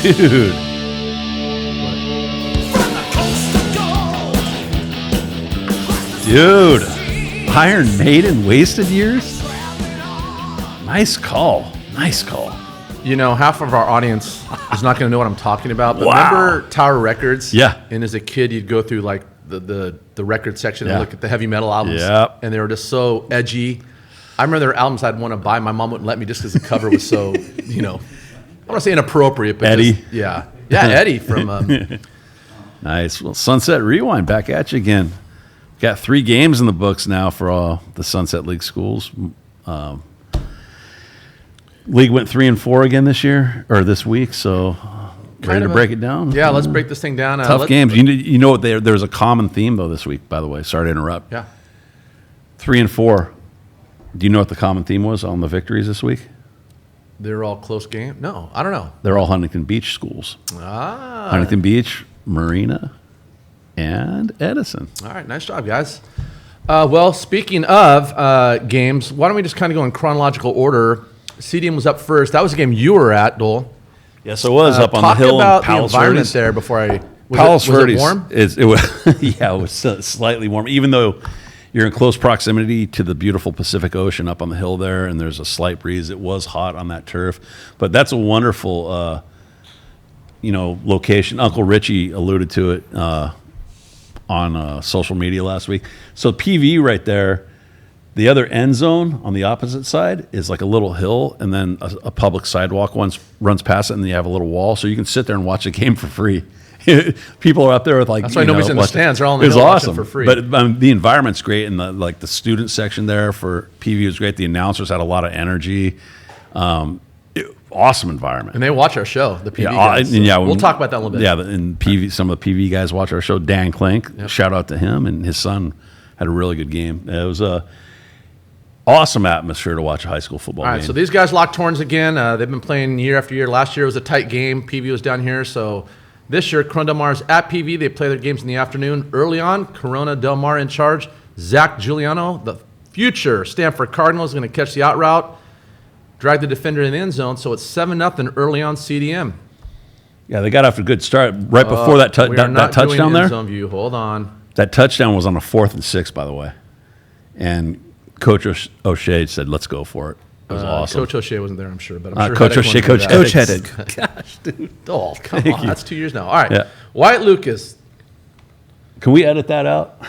Dude. Dude. Iron Maiden, Wasted Years? Nice call. Nice call. You know, half of our audience is not going to know what I'm talking about. But Wow. remember Tower Records? Yeah. And as a kid, you'd go through like the record section and look at the heavy metal albums. Yep. And they were just so edgy. I remember there were albums I'd want to buy. My mom wouldn't let me just because the cover was so, you know, I don't want to say inappropriate, but Eddie. just, yeah. Yeah, Eddie from... Nice. Well, Sunset Rewind, back at you again. Got 3 games in the books now for all the Sunset League schools. League went 3-4 again this week, so ready to break it down? Yeah, let's break this thing down. Tough games. You know what? There's a common theme, though, this week, by the way. Sorry to interrupt. Yeah. 3-4. Do you know what the common theme was on the victories this week? They're all close game? No, I don't know. They're all Huntington Beach schools. Ah. Huntington Beach, Marina, and Edison. All right, nice job, guys. Well, speaking of games, why don't we just kind of go in chronological order? CDM was up first. That was a game you were at, Dole. Yes, it was up on the hill in Talk about the Palos environment Verdes. there before I... Palos was it Verdes warm? It was, yeah, it was slightly warm, even though you're in close proximity to the beautiful Pacific Ocean up on the hill there, and there's a slight breeze. It was hot on that turf, but that's a wonderful, location. Uncle Richie alluded to it on social media last week. So PV right there, the other end zone on the opposite side is like a little hill, and then a public sidewalk runs past it, and then you have a little wall, so you can sit there and watch a game for free. People are up there with like. That's why nobody's in the stands. They're all in the hill hill awesome watching for free. But the environment's great, and the student section there for PV was great. The announcers had a lot of energy. Awesome environment. And they watch our show, the PV guys. We'll talk about that in a little bit. Yeah, and PV, some of the PV guys watch our show. Dan Klink, shout out to him, and his son had a really good game. It was a awesome atmosphere to watch a high school football game. All right, so these guys locked horns again. They've been playing year after year. Last year was a tight game. PV was down here, so this year Corona Del Mar's at PV. They play their games in the afternoon. Early on, Corona Del Mar in charge. Zach Giuliano, the future Stanford Cardinal, is going to catch the out route, drag the defender in the end zone. So it's 7-0 early on CDM. Yeah, they got off a good start right before that touchdown there. Zone view. Hold on. That touchdown was on a 4th and 6, by the way, and Coach O'Shea said, "Let's go for it." It was awesome. Coach O'Shea wasn't there, I'm sure, but I'm sure Coach O'Shea, Coach Heddig. Gosh, dude. Oh, come on. That's 2 years now. All right. Yeah. Wyatt Lucas. Can we edit that out?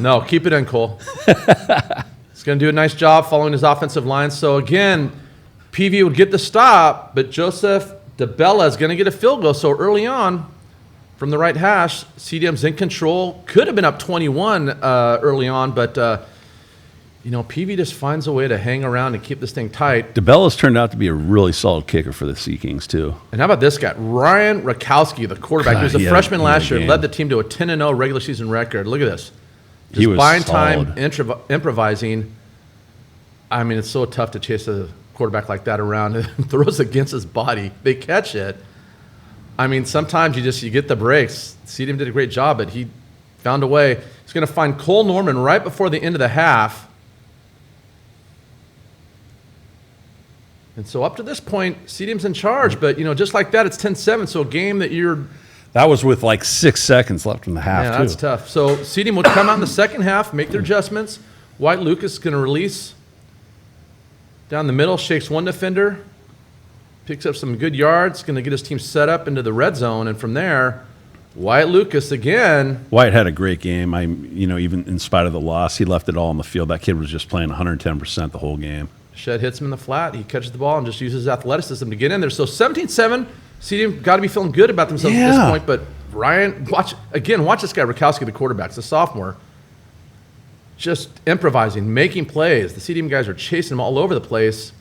No, keep it in, Cole. He's going to do a nice job following his offensive line. So, again, PV would get the stop, but Joseph DeBella is going to get a field goal. So, early on, from the right hash, CDM's in control. Could have been up 21 early on, but... PV just finds a way to hang around and keep this thing tight. DeBella's turned out to be a really solid kicker for the Sea Kings, too. And how about this guy? Ryan Rakowski, the quarterback. He was a freshman last year, led the team to a 10-0 regular season record. Look at this. He was buying solid. time, improvising. I mean, it's so tough to chase a quarterback like that around. It throws against his body. They catch it. I mean, sometimes you get the breaks. CDM did a great job, but he found a way. He's going to find Cole Norman right before the end of the half. And so up to this point, CDM's in charge, but just like that, it's 10-7. So a game that that was with like 6 seconds left in the half, yeah, too. that's tough. So CDM would come out in the second half, make their adjustments. White Lucas is going to release down the middle, shakes one defender, picks up some good yards, going to get his team set up into the red zone, and from there, Wyatt Lucas again. Wyatt had a great game. Even in spite of the loss, he left it all on the field. That kid was just playing 110% the whole game. Shed hits him in the flat. He catches the ball and just uses his athleticism to get in there. So 17-7, CDM got to be feeling good about themselves at this point. But Ryan, watch this guy, Rakowski, the quarterback, the sophomore, just improvising, making plays. The CDM guys are chasing him all over the place,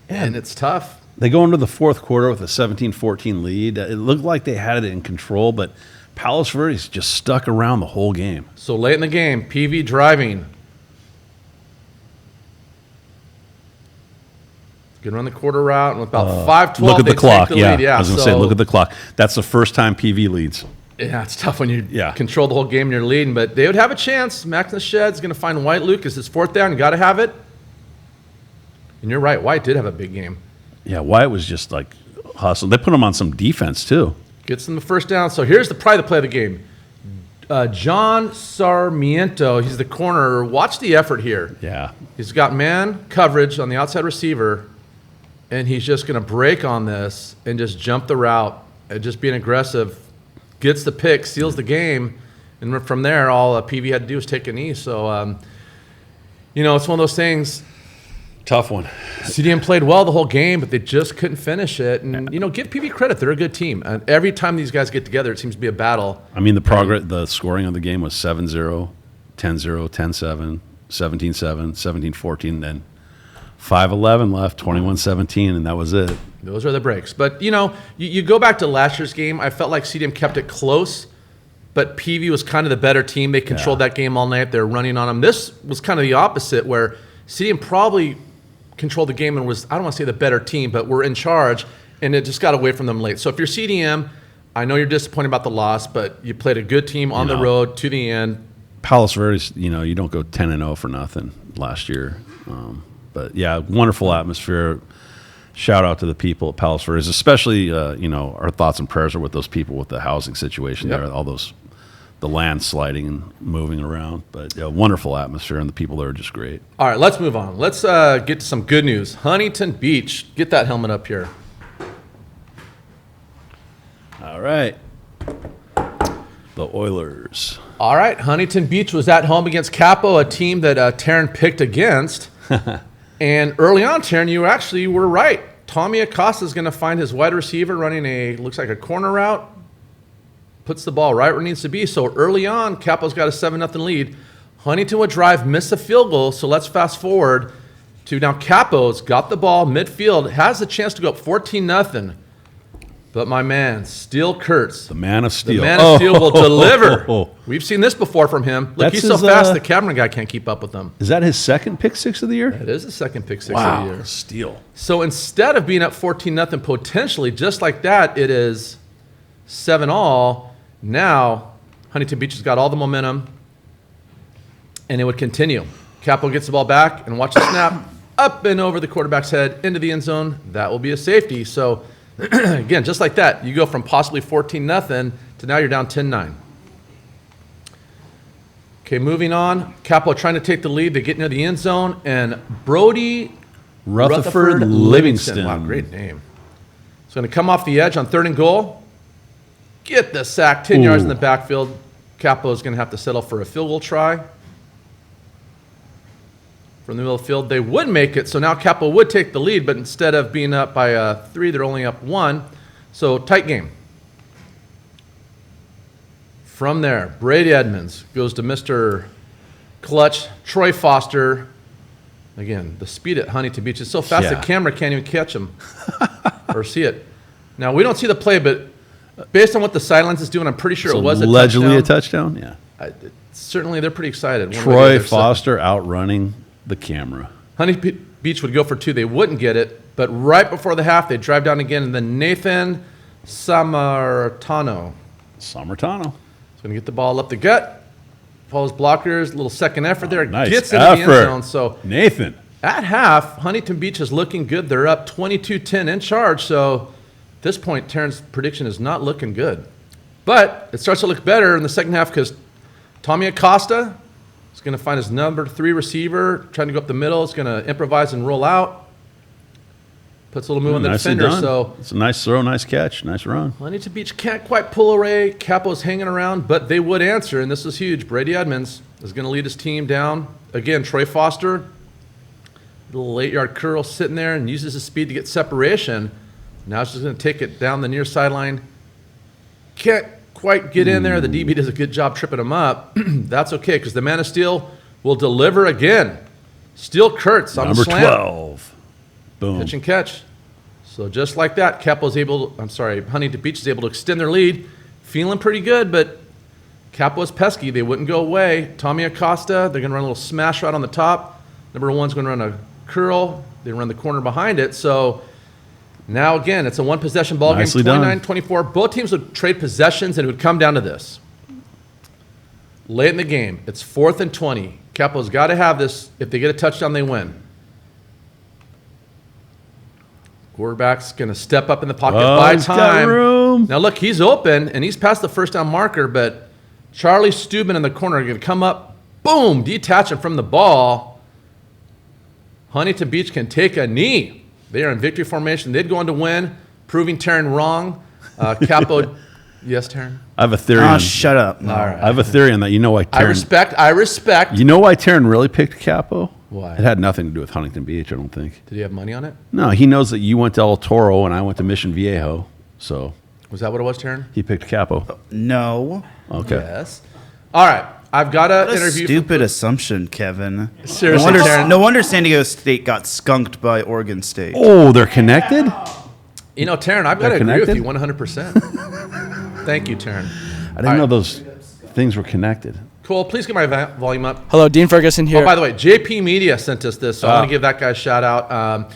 and it's tough. They go into the fourth quarter with a 17-14 lead. It looked like they had it in control, but Palos Verdes just stuck around the whole game. So late in the game, PV driving. Can run the quarter route, and with about 5:12, look at the clock. Lead. I was going to say, look at the clock. That's the first time PV leads. Yeah, it's tough when you control the whole game and you're leading, but they would have a chance. Max in the Shed's going to find Wyatt Lucas. It's 4th down. You got to have it. And you're right. Wyatt did have a big game. Yeah, Wyatt was just like hustling. They put him on some defense too. Gets them the first down. So here's probably the play of the game. John Sarmiento, he's the corner. Watch the effort here. Yeah. He's got man coverage on the outside receiver, and he's just going to break on this and just jump the route and just being aggressive. Gets the pick, seals the game, and from there, all PV had to do was take a knee. So, it's one of those things. Tough one. CDM played well the whole game, but they just couldn't finish it. And, give PV credit. They're a good team. And every time these guys get together, it seems to be a battle. I mean, the scoring of the game was 7-0, 10-0, 10-7, 17-7, 17-14, then 5-11 left, 21-17, and that was it. Those are the breaks. But, you go back to last year's game, I felt like CDM kept it close, but PV was kind of the better team. They controlled that game all night. They were running on them. This was kind of the opposite, where CDM probably controlled the game and was, I don't want to say the better team, but were in charge, and it just got away from them late. So if you're CDM, I know you're disappointed about the loss, but you played a good team on the road to the end. Palos Verdes, you don't go 10-0 for nothing last year. But, yeah, wonderful atmosphere. Shout out to the people at Palos Verdes, especially, our thoughts and prayers are with those people with the housing situation there, all the land sliding and moving around. But wonderful atmosphere, and the people there are just great. All right, let's move on. Let's get to some good news. Huntington Beach. Get that helmet up here. All right. The Oilers. All right, Huntington Beach was at home against Capo, a team that Taryn picked against. And early on, Taryn, you actually were right. Tommy Acosta is going to find his wide receiver running looks like a corner route. Puts the ball right where it needs to be. So early on, Capo's got a 7-0 lead. Huntington would drive, miss a field goal. So let's fast forward to now Capo's got the ball midfield, has a chance to go up 14-0. But my man, Steel Kurtz. The man of steel. The man of steel will deliver. We've seen this before from him. Look, he's so fast, the camera guy can't keep up with him. Is that his second pick six of the year? It is the second pick six of the year. Steel. So instead of being up 14-0 potentially, just like that, it is 7-all. Now, Huntington Beach has got all the momentum, and it would continue. Capo gets the ball back, and watch the snap, up and over the quarterback's head, into the end zone. That will be a safety. So, again, just like that, you go from possibly 14-0 to now you're down 10-9. Okay, moving on. Capo trying to take the lead. They get near the end zone, and Brody Rutherford Livingston. Wow, great name. He's going to come off the edge on 3rd and goal. Get the sack, 10 yards in the backfield. Capo is going to have to settle for a field goal try. From the middle of the field, they would make it, so now Capo would take the lead, but instead of being up by 3, they're only up 1. So tight game. From there, Brady Edmonds goes to Mr. Clutch, Troy Foster. Again, the speed at Huntington Beach is so fast the camera can't even catch him or see it. Now, we don't see the play, but based on what the sidelines is doing, I'm pretty sure it was allegedly a touchdown. Yeah. Certainly, they're pretty excited. Troy Foster outrunning the camera. Huntington Beach would go for 2. They wouldn't get it, but right before the half, they drive down again, and then Nathan Samartano is going to get the ball up the gut, follows blockers, little second effort there, nice gets into the end zone. So Nathan. At half, Huntington Beach is looking good. They're up 22-10 in charge, so at this point, Terrence's prediction is not looking good. But it starts to look better in the second half because Tommy Acosta is going to find his number 3 receiver, trying to go up the middle. Is going to improvise and roll out. Puts a little move on the defender. Done. So it's a nice throw, nice catch, nice run. Huntington Beach can't quite pull away. Capo's hanging around, but they would answer, and this is huge. Brady Edmonds is going to lead his team down. Again, Troy Foster, little 8-yard curl sitting there and uses his speed to get separation. Now it's just going to take it down the near sideline. Can't quite get in there. The DB does a good job tripping him up. That's okay because the man of steel will deliver again. Steel Kurtz on the slant. Number 12. Boom. Pitch and catch. So just like that, Huntington Beach is able to extend their lead. Feeling pretty good, but Capo's pesky. They wouldn't go away. Tommy Acosta, they're going to run a little smash right on the top. Number 1's going to run a curl. They run the corner behind it. So now, again, it's a one-possession ball game, 29-24. Both teams would trade possessions, and it would come down to this. Late in the game, it's 4th and 20. Capo's got to have this. If they get a touchdown, they win. Quarterback's going to step up in the pocket, Oh, buy he's got time. room. Now, look, he's open, and he's past the first down marker, but Charlie Steuben in the corner going to come up, boom, detach him from the ball. Huntington Beach can take a knee. They are in victory formation. They'd go on to win, proving Taryn wrong. Capo, yes, Taryn? I have a theory. Oh, on, shut up. All right. I have a theory on that. You know why Taryn? I respect. You know why Taryn really picked Capo? Why? It had nothing to do with Huntington Beach, I don't think. Did he have money on it? No, he knows that you went to El Toro and I went to Mission Viejo, so Was that what it was, Taryn? he picked Capo. No. Okay. Yes. All right. I've got to What a interview. stupid assumption, Kevin. Seriously, no wonder, Taryn. no wonder San Diego State got skunked by Oregon State. Oh, they're connected? You know, Taryn, I've got to They're agree with connected? you 100%. Thank you, Taryn. I didn't know those things were connected. Cole, please get my volume up. Hello, Dean Ferguson here. Oh, by the way, JP Media sent us this, so I Ah. want to give that guy a shout out.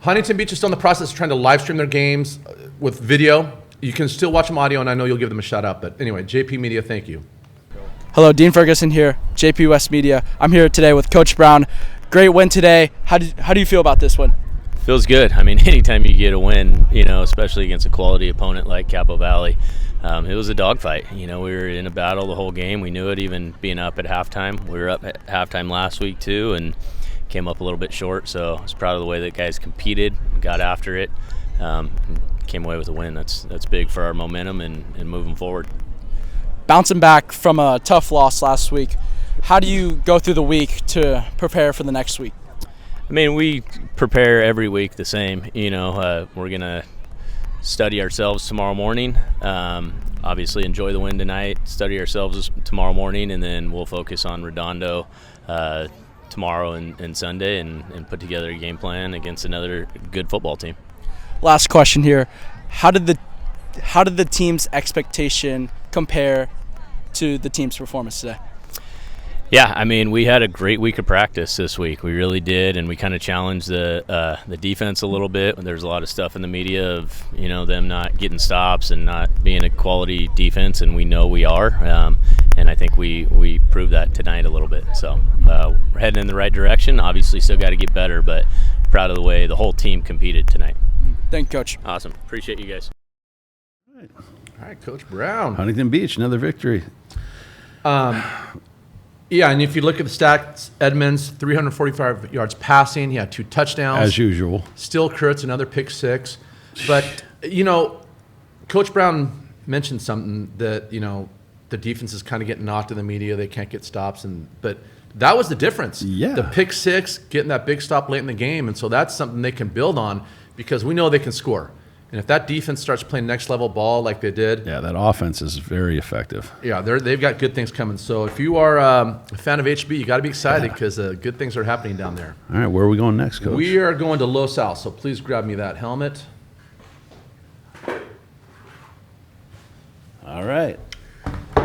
Huntington Beach is still in the process of trying to live stream their games with video. You can still watch them audio, and I know you'll give them a shout out. But anyway, JP Media, thank you. Hello, Dean Ferguson here, JP West Media. I'm here today with Coach Brown. Great win today. How do you feel about this win? Feels good. I mean, anytime you get a win, especially against a quality opponent like Capo Valley, it was a dogfight. We were in a battle the whole game. We knew it, even being up at halftime. We were up at halftime last week too, and came up a little bit short. So I was proud of the way that guys competed, got after it, and came away with a win. That's big for our momentum and moving forward. Bouncing back from a tough loss last week, how do you go through the week to prepare for the next week? I mean, we prepare every week the same. We're going to study ourselves tomorrow morning. Obviously, enjoy the win tonight, study ourselves tomorrow morning, and then we'll focus on Redondo tomorrow and Sunday and put together a game plan against another good football team. Last question here. How did the team's expectation compare to the team's performance today? Yeah, I mean, we had a great week of practice this week. We really did, and we kind of challenged the defense a little bit. There's a lot of stuff in the media of them not getting stops and not being a quality defense, and we know we are. And I think we proved that tonight a little bit. So we're heading in the right direction. Obviously, still got to get better, but proud of the way the whole team competed tonight. Thank you, Coach. Awesome. Appreciate you guys. All right, Coach Brown. Huntington Beach, another victory. Yeah, and if you look at the stats, Edmonds, 345 yards passing. He had 2 touchdowns. As usual. Still Kurtz, another pick 6. But, Coach Brown mentioned something that, the defense is kind of getting knocked in the media. They can't get stops. But that was the difference. Yeah. The pick 6, getting that big stop late in the game. And so that's something they can build on because we know they can score. And if that defense starts playing next level ball like they did, Yeah, that offense is very effective. yeah, they've got good things coming. So if you are a fan of HB, you got to be excited because good things are happening down there. All right, where are we going next, Coach? We are going to Los Al, so please grab me that helmet. All right.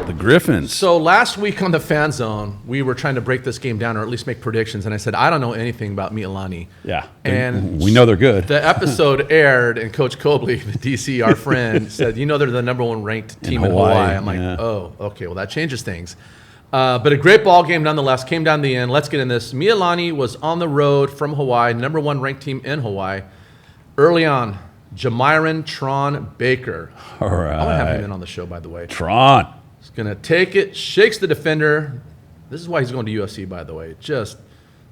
The Griffins. So last week on the Fan Zone, we were trying to break this game down or at least make predictions, and I said, I don't know anything about Mililani. Yeah. And we know they're good. The episode aired, and Coach Cobley, the DC, our friend, said, they're the number 1 ranked team in Hawaii. I'm like, yeah. oh, okay, well, that changes things. But a great ball game nonetheless, came down to the end. Let's get in this. Mililani was on the road from Hawaii, number 1 ranked team in Hawaii. Early on, Jamiron Tron Baker. All right. I want to have him in on the show, by the way. Tron. He's going to take it, shakes the defender. This is why he's going to UFC, by the way. He's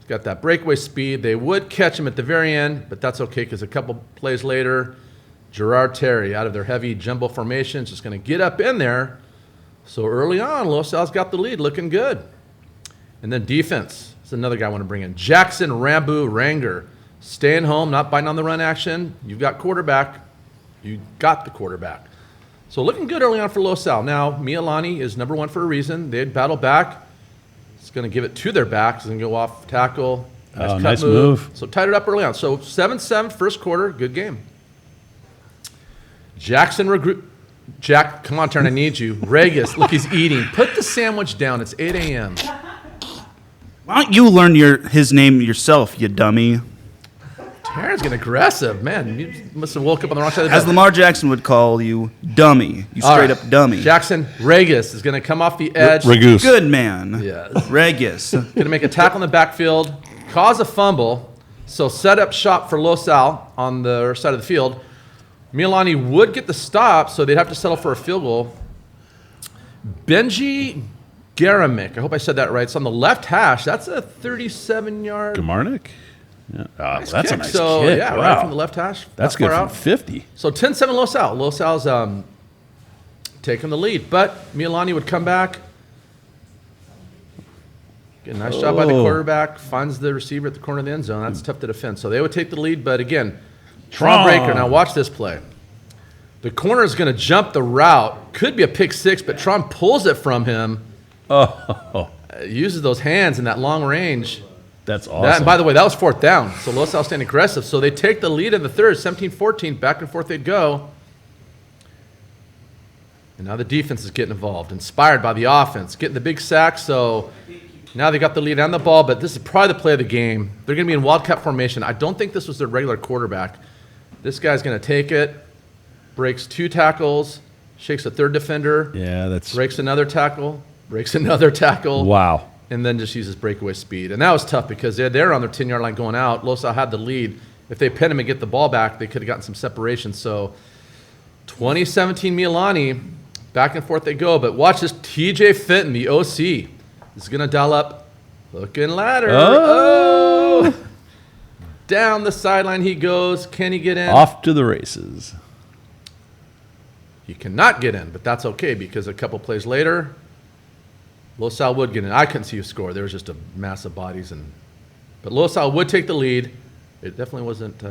got that breakaway speed. They would catch him at the very end, but that's okay because a couple plays later, Gerard Terry out of their heavy jumbo formation is just going to get up in there. So early on, Los Al's got the lead, looking good. And then defense. It's another guy I want to bring in. Jackson Rambu Ranger. Staying home, not biting on the run action. You've got quarterback. You got the quarterback. So looking good early on for Los Al. Now, Mililani is number 1 for a reason. They'd battle back. It's going to give it to their back. It's going to go off tackle. Nice move. So tied it up early on. So 7-7 first quarter. Good game. Jack, come on, Turn, I need you. Regis, look, he's eating. Put the sandwich down. It's 8 a.m. Why don't you learn his name yourself, you dummy? Taryn's getting aggressive. Man, you must have woke up on the wrong side of the As bed. Lamar Jackson would call you, dummy. You All straight right. up dummy. Jackson Regis is going to come off the edge. Ragoose. Good man. Yes. Regis. Going to make a tackle in the backfield, cause a fumble, So set up shop for Los Al on the other side of the field. Mililani would get the stop, so they'd have to settle for a field goal. Benji Garamick, I hope I said that right. It's on the left hash. That's a 37-yard. Gamarnik? Yeah. Nice That's kick. a nice So, kick. yeah, Wow. right from the left hash. That's not good far from out. 50. So 10-7 Los Al. Los Al's taking the lead, but Mililani would come back. Get a nice job by the quarterback. Finds the receiver at the corner of the end zone. That's tough to defend. So they would take the lead, but again, Tron Breaker. Now watch this play. The corner is going to jump the route. Could be a pick six, but Tron pulls it from him. Uses those hands in that long range. That's awesome. And by the way, that was 4th down. So Los Al staying aggressive. So they take the lead in the third, 17-14. Back and forth they'd go. And now the defense is getting involved, inspired by the offense, getting the big sack. So now they got the lead on the ball, but this is probably the play of the game. They're going to be in wildcat formation. I don't think this was their regular quarterback. This guy's going to take it, breaks 2 tackles, shakes a third defender. Yeah, that's... Breaks another tackle, breaks another tackle. Wow. And then just uses breakaway speed. And that was tough because they're on their 10-yard line going out. Los Al had the lead. If they pin him and get the ball back, they could have gotten some separation. So 2017 Mililani, back and forth they go. But watch this, TJ Fenton, the OC, is going to dial up. Looking ladder. Oh! Down the sideline he goes. Can he get in? Off to the races. He cannot get in, but that's okay because a couple plays later, Los Al would get in. I couldn't see a score. There was just a mass of bodies. But Los Al would take the lead. It definitely wasn't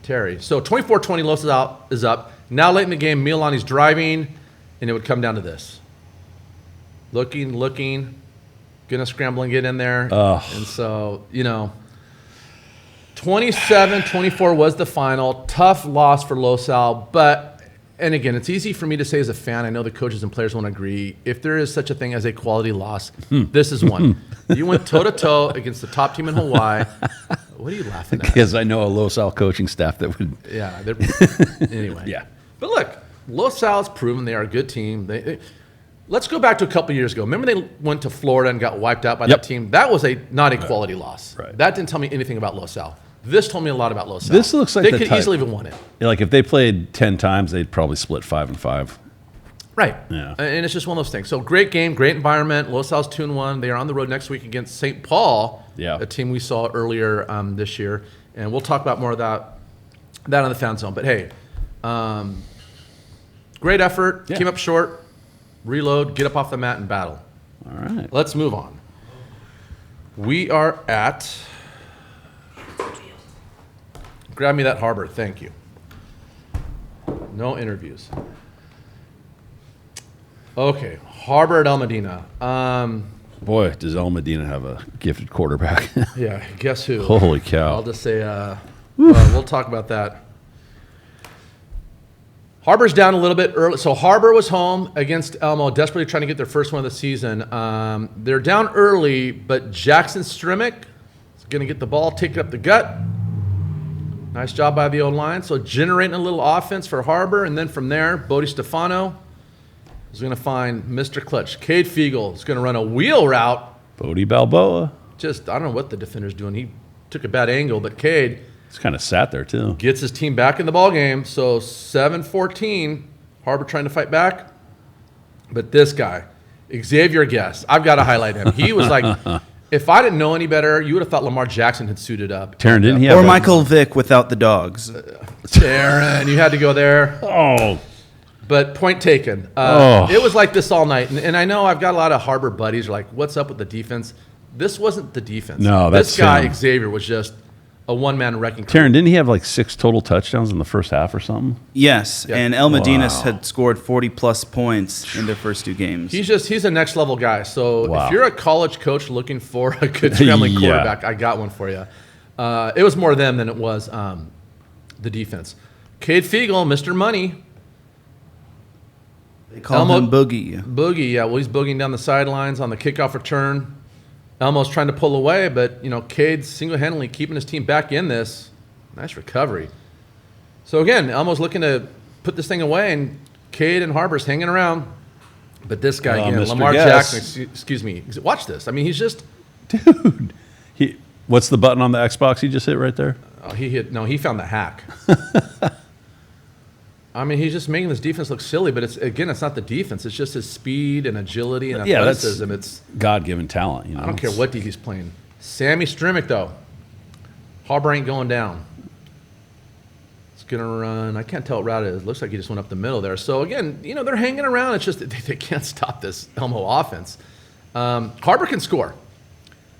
Terry. So 24-20, Los Al is up. Now late in the game, Mililani's driving, and it would come down to this. Looking, going to scramble and get in there. And so, 27-24 was the final. Tough loss for Los Al, but... And again, it's easy for me to say as a fan, I know the coaches and players won't agree. If there is such a thing as a quality loss, this is one. You went toe-to-toe against the top team in Hawaii. What are you laughing at? Because I know a Los Al coaching staff that would... Yeah. Anyway. Yeah. But look, Los Al's proven they are a good team. Let's go back to a couple years ago. Remember they went to Florida and got wiped out by that team? That was not a quality loss. Right. That didn't tell me anything about Los Al. This told me a lot about Los Al. This looks like they the could type- easily have won it. Like if they played 10 times, they'd probably split 5-5. Right. Yeah. And it's just one of those things. So great game, great environment. Los Al's 2-1. They are on the road next week against St. Paul, a team we saw earlier this year. And we'll talk about more of that on the Fan Zone. But hey, great effort. Yeah. Came up short. Reload, get up off the mat and battle. All right. Let's move on. We are at... Grab me that Harbor. Thank you. No interviews. Okay, Harbor at El Modena. Boy, does El Medina have a gifted quarterback. Yeah, guess who? Holy cow. I'll just say, we'll talk about that. Harbor's down a little bit early. So Harbor was home against Elmo, desperately trying to get their first one of the season. They're down early, but Jackson Strimick is going to get the ball, take it up the gut. Nice job by the O-line. So generating a little offense for Harbor. And then from there, Bodie Stefano is going to find Mr. Clutch. Cade Fiegel is going to run a wheel route. Bodie Balboa. I don't know what the defender's doing. He took a bad angle, but Cade He's kind of sat there, too. gets his team back in the ball game. So 7-14, Harbor trying to fight back. But this guy, Xavier Guest, I've got to highlight him. He was like, if I didn't know any better, you would have thought Lamar Jackson had suited up. Taryn, didn't he have Or Michael Vick without the dogs. Taryn, you had to go there. Oh. But point taken. It was like this all night. And I know I've got a lot of Harbor buddies who are like, what's up with the defense? This wasn't the defense. No, this guy, him. Xavier, was just a one-man wrecking crew. Taryn, didn't he have like 6 total touchdowns in the first half or something? Yes, Yeah. and El Medinas had scored 40-plus points in their first 2 games. He's a next-level guy. So Wow. if you're a college coach looking for a good scrambling Yeah. quarterback, I got one for you. It was more them than it was the defense. Cade Fiegel, Mr. Money. They call him Boogie. Boogie, yeah. Well, he's boogieing down the sidelines on the kickoff return. Elmo's trying to pull away, but, Cade's single-handedly keeping his team back in this. Nice recovery. So, again, Elmo's looking to put this thing away, and Cade and Harbor's hanging around. But this guy, again, Mr. Lamar Guess. Jackson, excuse me. Watch this. I mean, he's just... Dude. What's the button on the Xbox he just hit right there? Oh, he found the hack. I mean, he's just making this defense look silly, but it's not the defense. It's just his speed and agility and athleticism. It's God-given talent. I don't care what D he's playing. Sammy Strimick, though. Harbor ain't going down. It's going to run. I can't tell what route it is. Looks like he just went up the middle there. So, again, they're hanging around. It's just that they can't stop this Elmo offense. Harbor can score.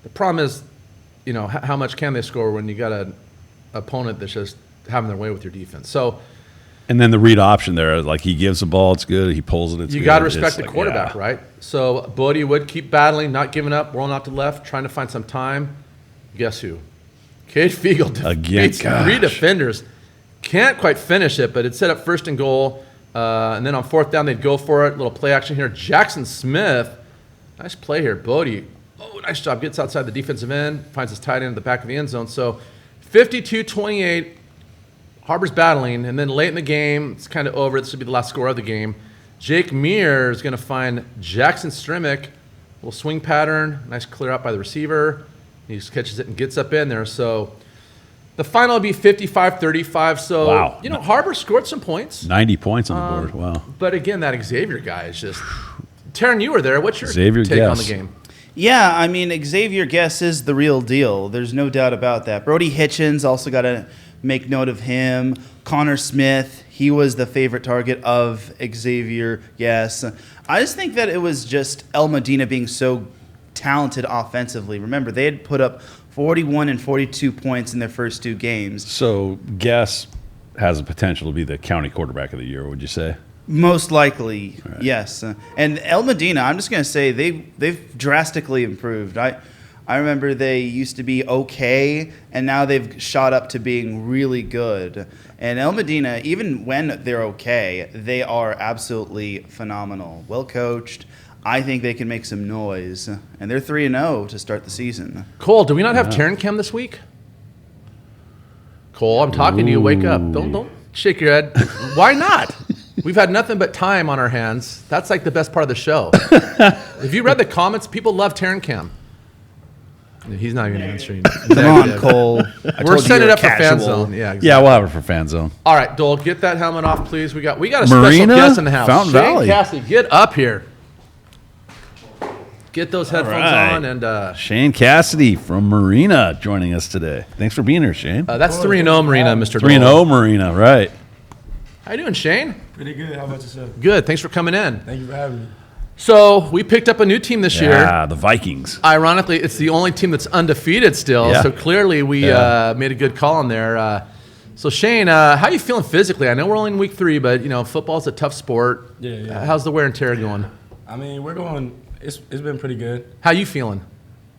The problem is, how much can they score when you got an opponent that's just having their way with your defense? So, and then the read option there, like he gives the ball, it's good. He pulls it, it's good. You got to respect the quarterback, right? So Bodie would keep battling, not giving up, rolling out to left, trying to find some time. Guess who? Cade Fiegel defeats 3 defenders. Can't quite finish it, but it set up 1st and goal. And then on 4th down, they'd go for it. Little play action here. Jackson Smith, nice play here. Bodie, nice job. Gets outside the defensive end, finds his tight end at the back of the end zone. So 52-28. Harbor's battling, and then late in the game, it's kind of over. This should be the last score of the game. Jake Meir is going to find Jackson Strimick. Little swing pattern, nice clear out by the receiver. He just catches it and gets up in there. So the final will be 55-35. So, wow. Harbor scored some points. 90 points on the board. Wow. But again, that Xavier guy is just... Taryn, you were there. What's your Xavier take on the Guess. game? Yeah, I mean, Xavier Guess is the real deal. There's no doubt about that. Brody Hitchens, also got to make note of him. Connor Smith, he was the favorite target of Xavier Guess. I just think that it was just El Modena being so talented offensively. Remember, they had put up 41 and 42 points in their first 2 games. So Guess has the potential to be the county quarterback of the year, would you say? Most likely, right. Yes. And El Modena, I'm just going to say they've drastically improved. I remember they used to be okay, and now they've shot up to being really good. And El Modena, even when they're okay, they are absolutely phenomenal. Well coached. I think they can make some noise. And they're 3-0 to start the season. Cole, do we not have Taryn Cam this week? Cole, I'm talking to you. Wake up. Don't shake your head. Why not? We've had nothing but time on our hands. That's like the best part of the show. Have you read the comments? People love Taryn Cam. He's not even answering. Come on, Cole. We're setting it up for Fan Zone. Yeah, exactly. Yeah, we'll have it for Fan Zone. All right, Dole, get that helmet off, please. We got a special Marina, guest in the house. Fountain Shane Valley. Cassidy, get up here. Get those headphones right. on. And Shane Cassidy from Marina joining us today. Thanks for being here, Shane. that's 3-0 Marina, Mr. 3-0 Marina, right. How you doing, Shane? Pretty good. How about yourself? Good. Thanks for coming in. Thank you for having me. So we picked up a new team this year. Yeah, the Vikings. Ironically, it's the only team that's undefeated still. Yeah. So clearly we made a good call on there. So Shane, how are you feeling physically? I know we're only in week 3, but football's a tough sport. Yeah. How's the wear and tear going? I mean, we're going. It's been pretty good. How you feeling?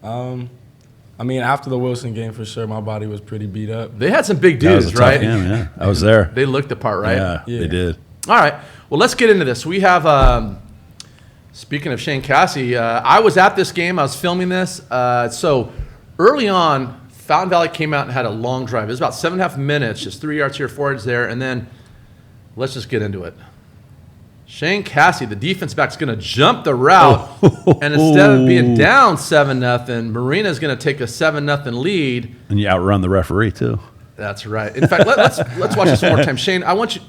I mean, after the Wilson game, for sure, my body was pretty beat up. They had some big That was dudes, a tough right? game, yeah. I was there. They looked the part, right? Yeah, they did. All right. Well, let's get into this. We have, speaking of Shane Cassidy, I was at this game. I was filming this. So early on, Fountain Valley came out and had a long drive. It was about 7.5 minutes, just 3 yards here, 4 yards there. And then let's just get into it. Shane Cassidy, the defense back, is going to jump the route. And instead of being down 7-0, Marina's going to take a 7-0 lead. And you outrun the referee, too. That's right. In fact, let's watch this one more time. Shane, I want you.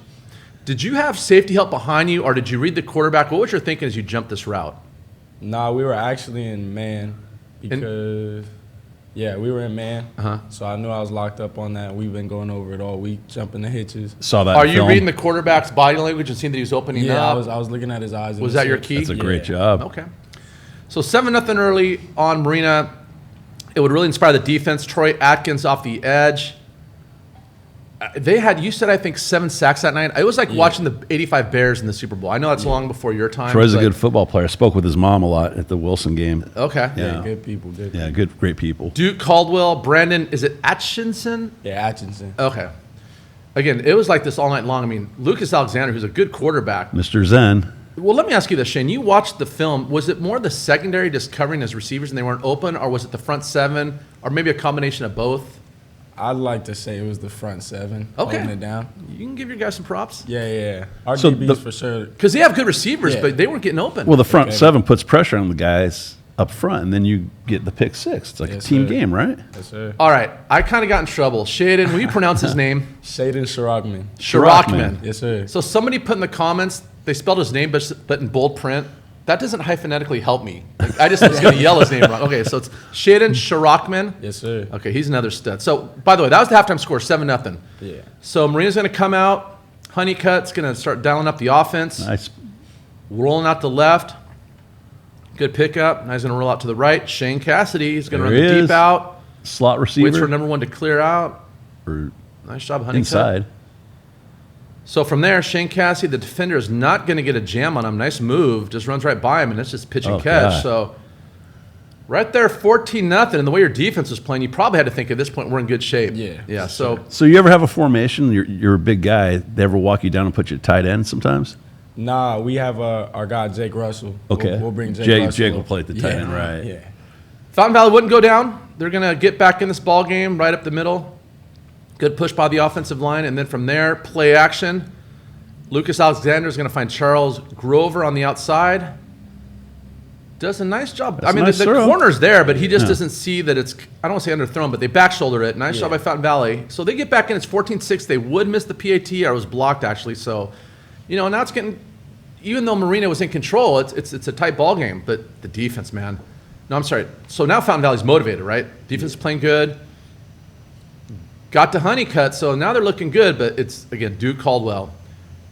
Did you have safety help behind you, or did you read the quarterback? What was your thinking as you jumped this route? Nah, we were actually in man because, we were in man. So I knew I was locked up on that. We've been going over it all week, jumping the hitches. Saw that Are in you film. reading the quarterback's body language and seeing that he was opening up? I was looking at his eyes. Was that your key? That's a great job. Okay. So 7-0 early on Marina. It would really inspire the defense. Troy Atkins off the edge. They had, you said, I think, 7 sacks that night. It was like watching the 85 Bears in the Super Bowl. I know that's long before your time. Troy's a good football player. I spoke with his mom a lot at the Wilson game. Okay. Yeah. Good people. Yeah, great people. Duke Caldwell, Brandon, is it Atchinson? Yeah, Atchison. Okay. Again, it was like this all night long. I mean, Lucas Alexander, who's a good quarterback. Mr. Zen. Well, let me ask you this, Shane. You watched the film. Was it more the secondary just covering his receivers and they weren't open, or was it the front 7, or maybe a combination of both? I'd like to say it was the front 7 Okay. holding it down. You can give your guys some props. Yeah. Our So DBs for sure. Because they have good receivers, Yeah. but they weren't getting open. Well, the front 7 puts pressure on the guys up front, and then you get the pick six. It's like Yes, a team sir. game, right? Yes, sir. All right, I kind of got in trouble. Shaden, will you pronounce his name? Shaden Sharokman. Shirakman. Yes, sir. So somebody put in the comments, they spelled his name, but in bold print. That doesn't hyphonetically help me. Like, I just was going to yell his name wrong. Okay, so it's Shaden Shirakman. Yes, sir. Okay, he's another stud. So, by the way, that was the halftime score, 7-0. Yeah. So Marina's going to come out. Honeycutt's going to start dialing up the offense. Nice. Rolling out the left. Good pickup. Now he's going to roll out to the right. Shane Cassidy is going to There run the he deep is. out. Slot Waits receiver. for number one to clear out. Or Nice job, Honeycutt. inside. So from there, Shane Cassidy, the defender, is not going to get a jam on him. Nice move. Just runs right by him, and it's just pitch and Oh, catch. God. So right there, 14-0. And the way your defense was playing, you probably had to think at this point we're in good shape. Yeah, Yeah. for So sure. So you ever have a formation? You're a big guy. They ever walk you down and put you at tight end sometimes? Nah, we have our guy Jake Russell. Okay. We'll bring Jake Jake- Russell. Jake will play at the tight end, right. Yeah. Fountain Valley wouldn't go down. They're going to get back in this ball game right up the middle. Good push by the offensive line. And then from there, play action. Lucas Alexander is going to find Charles Grover on the outside. Does a nice job. That's I mean, a nice the throw. corner's there, but he just Yeah. doesn't see that it's, I don't want to say underthrown, but they back shoulder it. Nice job by Fountain Valley. So they get back in. It's 14-6. They would miss the PAT. I was blocked, actually. So, now it's getting, even though Marina was in control, it's a tight ball game. But the defense, man. No, I'm sorry. So now Fountain Valley's motivated, right? Defense is playing good. Got to Honeycutt, so now they're looking good, but it's, again, Duke Caldwell.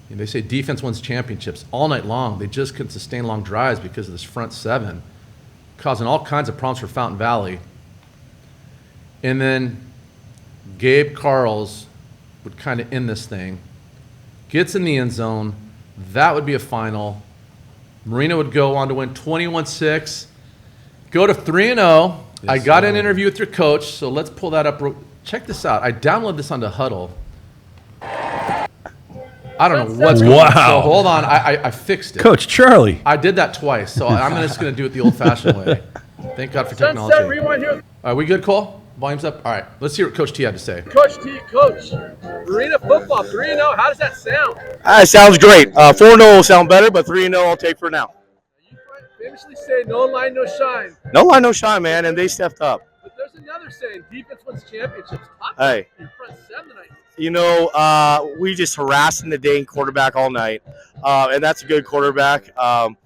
And they say defense wins championships all night long. They just couldn't sustain long drives because of this front seven, causing all kinds of problems for Fountain Valley. And then Gabe Carls would kind of end this thing. Gets in the end zone. That would be a final. Marina would go on to win 21-6. Go to 3-0. I got an interview with your coach, so let's pull that up. Check this out. I downloaded this onto Huddle. I don't know what's going on. Wow. So hold on. I fixed it. Coach Charlie. I did that twice, so I'm just going to do it the old-fashioned way. Thank God for technology. Sunset rewind here. Are we good, Cole? Volume's up? All right. Let's hear what Coach T had to say. Coach T, Coach. Marina football, 3-0. How does that sound? Sounds great. 4-0 will sound better, but 3-0 I'll take for now. You famously say no line, no shine. No line, no shine, man, and they stepped up. But there's another saying, defense wins championships. Talk Hey. about your front seven tonight. We just harassing the Dane quarterback all night, and that's a good quarterback. And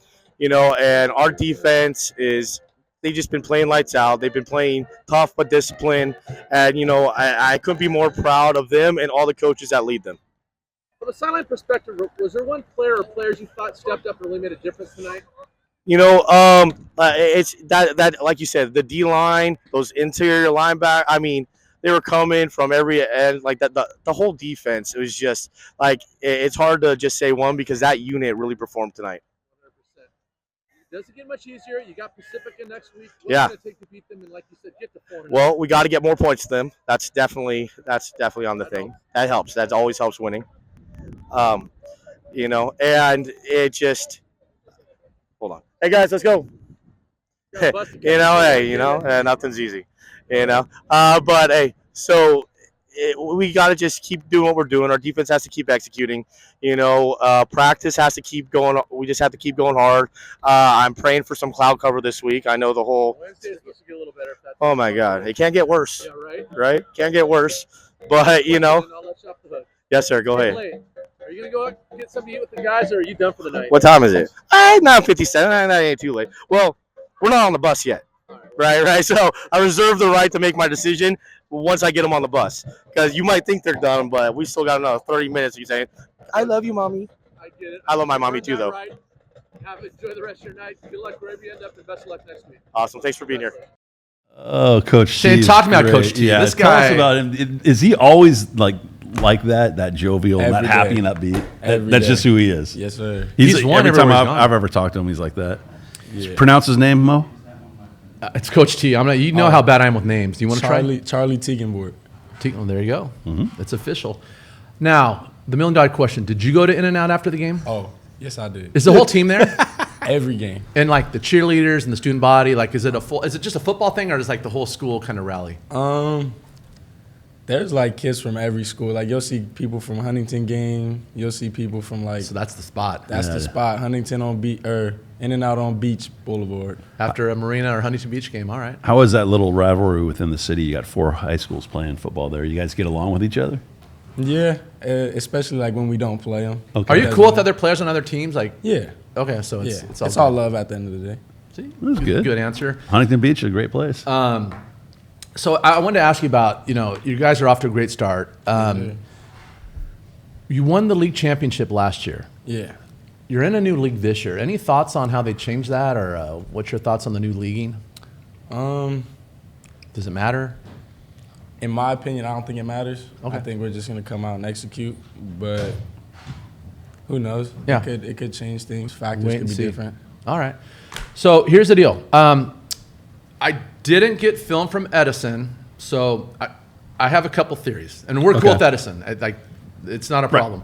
our defense they've just been playing lights out. They've been playing tough but disciplined, and I couldn't be more proud of them and all the coaches that lead them. From a sideline perspective, was there one player or players you thought stepped up and really made a difference tonight? It's that like you said, the D line, those interior linebackers. I mean, they were coming from every end, like that. The whole defense. It was just like it's hard to just say one because that unit really performed tonight. 100%. Does it get much easier? You got Pacifica next week. What's Yeah. it going to take to beat them? And like you said, get to 4-0. Well, we got to get more points to them. That's definitely on the thing. That helps. That always helps winning. And it just hold on. Hey guys, let's go. Nothing's easy. But hey, so we got to just keep doing what we're doing. Our defense has to keep executing. Practice has to keep going. We just have to keep going hard. I'm praying for some cloud cover this week. I know the whole. Wednesday's supposed to get a little better. If that's Oh my God, it can't get worse. Yeah, right? Right? Can't get worse. But And I'll let you off the hook. yes, sir. Go ahead. Late. Are you going to go out and get something to eat with the guys, or are you done for the night? What time is it? 9:57. That ain't too late. Well, we're not on the bus yet. Right. So I reserve the right to make my decision once I get them on the bus. Because you might think they're done, but we still got another 30 minutes. You saying, "I love you, mommy." I get it. I love my mommy too, though. Right. Enjoy the rest of your night. Good luck wherever you end up, and best of luck next week. Awesome. Thanks for being here. Oh, Coach Shane, T is talk to me about great. Coach T. Yeah, This tell us guy- about him. Is he always like that jovial, Every that happy, day. and upbeat? Every That's day. just who he is. Yes, sir. He's won every time everywhere he's gone. I've ever talked to him, he's like that. Yeah. Pronounce his name, Mo. It's Coach T. You know how bad I am with names. Do you want to try? Charlie Teagenborg. Oh, there you go. It's official. Now, the $1 million question. Did you go to In-N-Out after the game? Oh, yes, I did. Is the whole team there? Every game. And like the cheerleaders and the student body, like is it just a football thing or is like the whole school kind of rally? There's like kids from every school. Like you'll see people from Huntington game. You'll see people from like. So that's the spot. That's the spot. Huntington on beach or In and Out on Beach Boulevard. After a Marina or Huntington Beach game. All right. How is that little rivalry within the city? You got 4 high schools playing football there. You guys get along with each other? Yeah, especially like when we don't play them. Okay. Are you cool with other players on other teams? Like, Yeah. okay, so Yeah. it's all love at the end of the day. See, That's good. Good answer. Huntington Beach is a great place. So I wanted to ask you about, you guys are off to a great start. You won the league championship last year. Yeah. You're in a new league this year. Any thoughts on how they changed that, or what's your thoughts on the new leaguing? Does it matter? In my opinion, I don't think it matters. Okay. I think we're just gonna come out and execute, but who knows? Yeah. It could change things. Factors Wait could and be see. different. All right. So here's the deal. I didn't get film from Edison, so I have a couple theories, and we're cool with Edison. It's not a problem.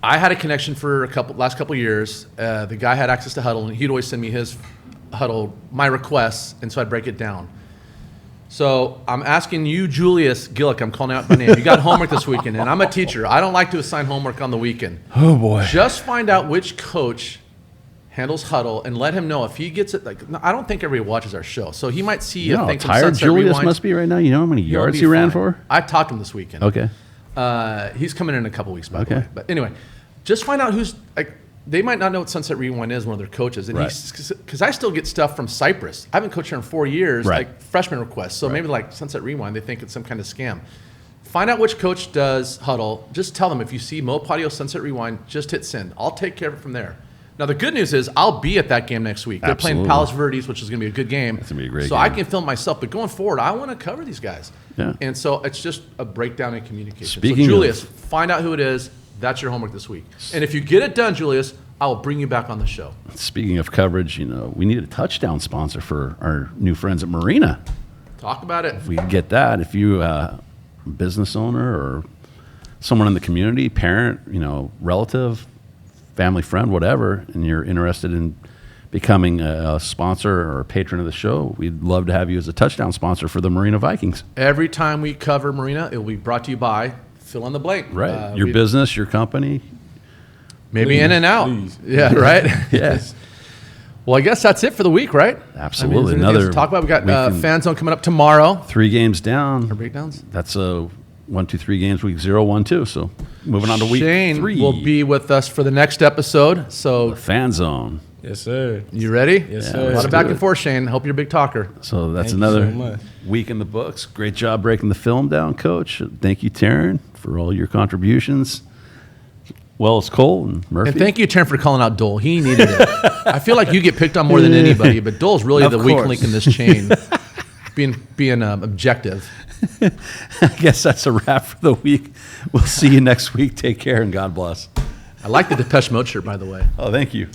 I had a connection for last couple years. The guy had access to Huddle, and he'd always send me his Huddle, my requests, and so I'd break it down. So I'm asking you, Julius Gillick, I'm calling out by name. You got homework this weekend, and I'm a teacher. I don't like to assign homework on the weekend. Oh, boy. Just find out which coach handles Huddle and let him know if he gets it. I don't think everybody watches our show, so he might see You know a how thing from tired Sunset Julius Rewind. must be right now? You know how many He'll yards be he ran fine. for? I talked to him this weekend. Okay. He's coming in a couple weeks, by the Okay. way. But anyway, just find out who's they might not know what Sunset Rewind is, one of their coaches. And Right. because I still get stuff from Cyprus. I haven't coached here in 4 years, Right. like freshman requests. So maybe like Sunset Rewind, they think it's some kind of scam. Find out which coach does Huddle. Just tell them if you see Mo Patio Sunset Rewind, just hit send. I'll take care of it from there. Now, the good news is I'll be at that game next week. They're playing Absolutely. Palos Verdes, which is going to be a good game. That's gonna be a great so I game. can film myself. But going forward, I want to cover these guys. Yeah. And so it's just a breakdown in communication. Speaking so, of- Julius, find out who it is. That's your homework this week. And if you get it done, Julius, I will bring you back on the show. Speaking of coverage, we need a touchdown sponsor for our new friends at Marina. Talk about it. If we could get that, if you a business owner or someone in the community, parent, relative, family friend, whatever, and you're interested in becoming a sponsor or a patron of the show, we'd love to have you as a touchdown sponsor for the Marina Vikings. Every time we cover Marina, it will be brought to you by fill in the blank. Your business, your company. Maybe Please, In and Out. please. Yeah, right? Yes. Well, I guess that's it for the week, right? Absolutely. Is there anything else Another to talk about. We got weekend. Fan Zone coming up tomorrow. 3 games down. Our breakdowns. That's a 1, 2, 3 games, week 0, 1, 2. So moving on to week Shane 3. will be with us for the next episode. So Fan Zone. Yes, sir. you ready? Yes, Yeah, sir. A lot let's of do back it. and forth, Shane. Hope you're a big talker. So that's Thank you another so much. week in the books. Great job breaking the film down, Coach. Thank you, Taryn, for all your contributions. Well, it's Cole and Murphy. And thank you, Taryn, for calling out Dole. He needed it. I feel like you get picked on more than anybody, but Dole's really Of the weak course. link in this chain, being objective. I guess that's a wrap for the week. We'll see you next week. Take care and God bless. I like the Depeche Mode shirt, by the way. Oh, thank you.